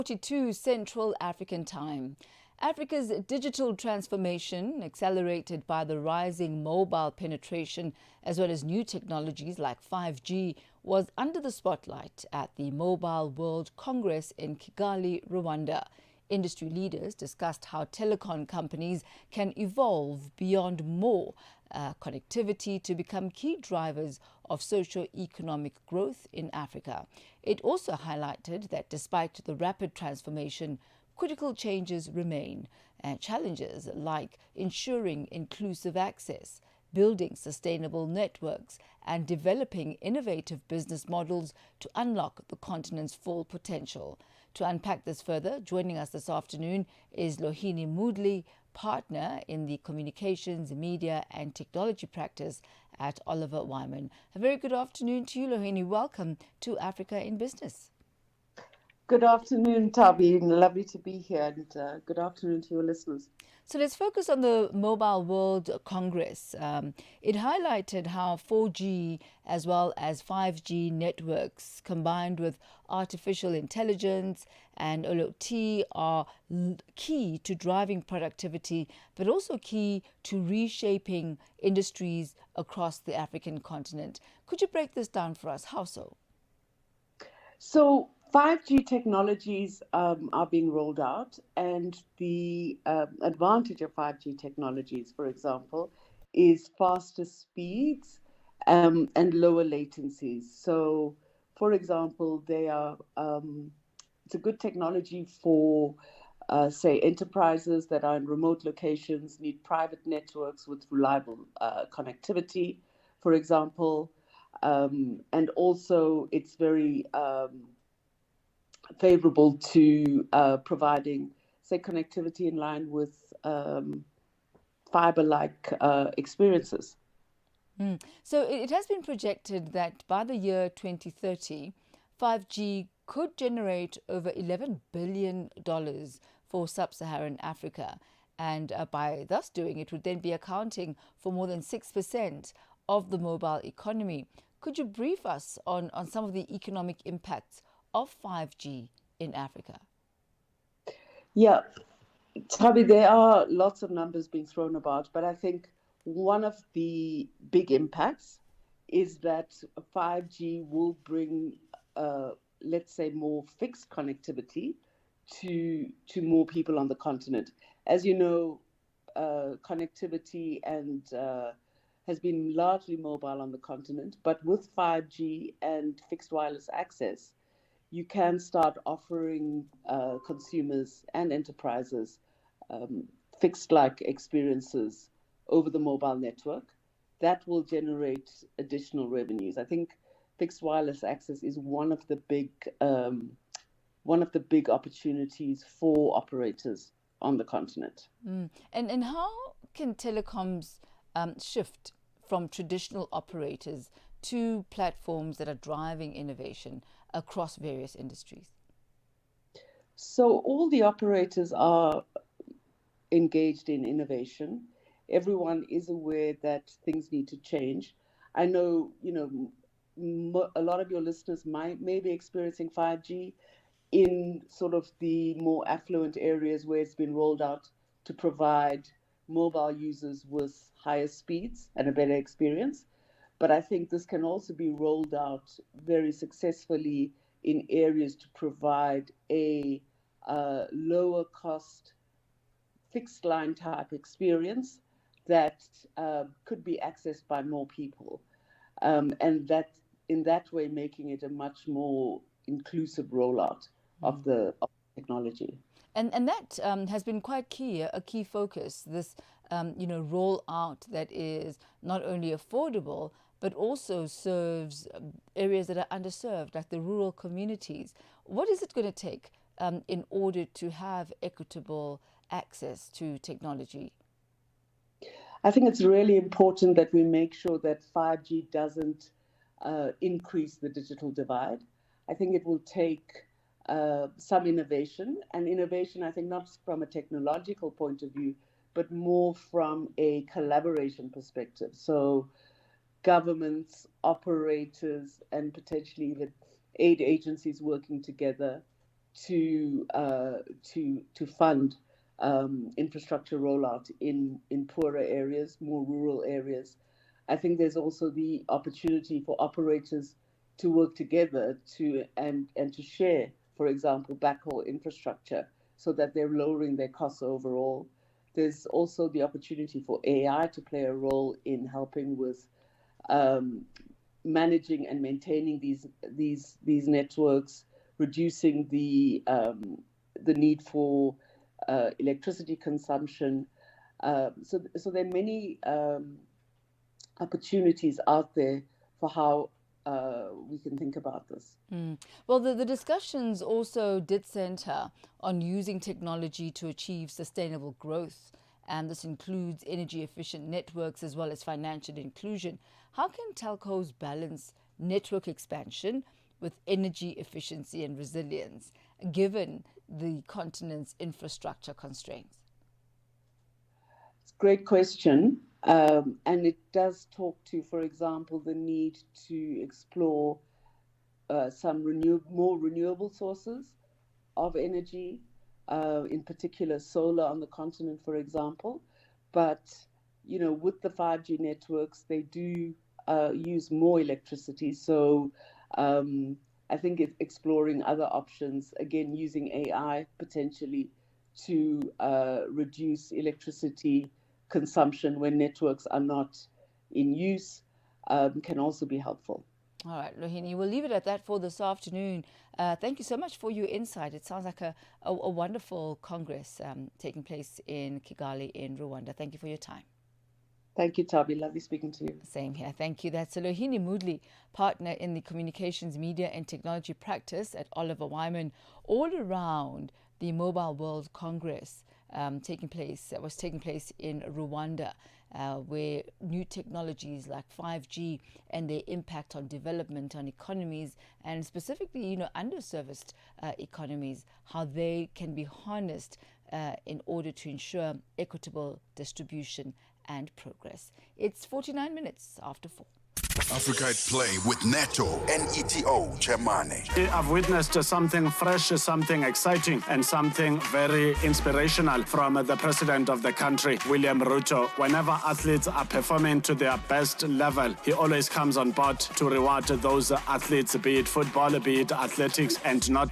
42 Central African Time. Africa's digital transformation, accelerated by the rising mobile penetration as well as new technologies like 5G, was under the spotlight at the Mobile World Congress in Kigali, Rwanda. Industry leaders discussed how telecom companies can evolve beyond more connectivity to become key drivers of socio-economic growth in Africa. It also highlighted that despite the rapid transformation, critical changes remain, and challenges like ensuring inclusive access, building sustainable networks, and developing innovative business models to unlock the continent's full potential. To unpack this further, joining us this afternoon is Lohini Moodley, partner in the communications, media, and technology practice at Oliver Wyman. A very good afternoon to you, Lohini. Welcome to Africa in Business. Good afternoon, Thami. Lovely to be here, and good afternoon to your listeners. So let's focus on the Mobile World Congress. It highlighted how 4G as well as 5G networks combined with artificial intelligence and IoT are key to driving productivity, but also key to reshaping industries across the African continent. Could you break this down for us? How so? So 5G technologies are being rolled out, and the advantage of 5G technologies, for example, is faster speeds and lower latencies. So, for example, it's a good technology for, say, enterprises that are in remote locations, need private networks with reliable connectivity, for example, and also it's very favorable to providing, say, connectivity in line with fiber-like experiences. So it has been projected that by the year 2030, 5G could generate over $11 billion for sub-Saharan Africa. And by thus doing it would then be accounting for more than 6% of the mobile economy. Could you brief us on some of the economic impacts of 5G in Africa? Yeah, Tabi, there are lots of numbers being thrown about, but I think one of the big impacts is that 5G will bring, let's say, more fixed connectivity to more people on the continent. As you know, connectivity and has been largely mobile on the continent, but with 5G and fixed wireless access, you can start offering consumers and enterprises fixed-like experiences over the mobile network. That will generate additional revenues. I think fixed wireless access is one of the big opportunities for operators on the continent. And how can telecoms shift from traditional operators to platforms that are driving innovation across various industries? So all the operators are engaged in innovation. Everyone is aware that things need to change. I know, a lot of your listeners may be experiencing 5G in sort of the more affluent areas where it's been rolled out to provide mobile users with higher speeds and a better experience. But I think this can also be rolled out very successfully in areas to provide a lower cost, fixed line type experience that could be accessed by more people. And that in that way, making it a much more inclusive rollout of the technology. And that has been quite key, a key focus, this rollout that is not only affordable, but also serves areas that are underserved, like the rural communities. What is it going to take in order to have equitable access to technology? I think it's really important that we make sure that 5G doesn't increase the digital divide. I think it will take some innovation, and innovation, I think, not from a technological point of view, but more from a collaboration perspective. So governments, operators, and potentially even aid agencies working together to fund infrastructure rollout in poorer areas, more rural areas. I think there's also the opportunity for operators to work together and to share, for example, backhaul infrastructure so that they're lowering their costs overall. There's also the opportunity for AI to play a role in helping with managing and maintaining these networks, reducing the need for electricity consumption. So there are many opportunities out there for how we can think about this. Well, the discussions also did center on using technology to achieve sustainable growth, and this includes energy efficient networks as well as financial inclusion. How can telcos balance network expansion with energy efficiency and resilience, given the continent's infrastructure constraints? It's a great question. And it does talk to, for example, the need to explore some more renewable sources of energy, in particular solar on the continent, for example. But, you know, with the 5G networks, they do use more electricity. So I think it's exploring other options, again, using AI potentially to reduce electricity consumption when networks are not in use can also be helpful. All right, Lohini, we'll leave it at that for this afternoon. Thank you so much for your insight. It sounds like a wonderful congress taking place in Kigali in Rwanda. Thank you for your time. Thank you, Thami. Lovely speaking to you. Same here. Thank you. That's Lohini Moodley, partner in the Communications, Media and Technology practice at Oliver Wyman, all around the Mobile World Congress taking place in Rwanda, where new technologies like 5G and their impact on development, on economies, and specifically, you know, underserviced economies, how they can be harnessed in order to ensure equitable distribution and progress. It's 49 minutes after 4. Africa at Play with Neto and ETO Chemane. I've witnessed something fresh, something exciting, and something very inspirational from the president of the country, William Ruto. Whenever athletes are performing to their best level, he always comes on board to reward those athletes, be it football, be it athletics, and not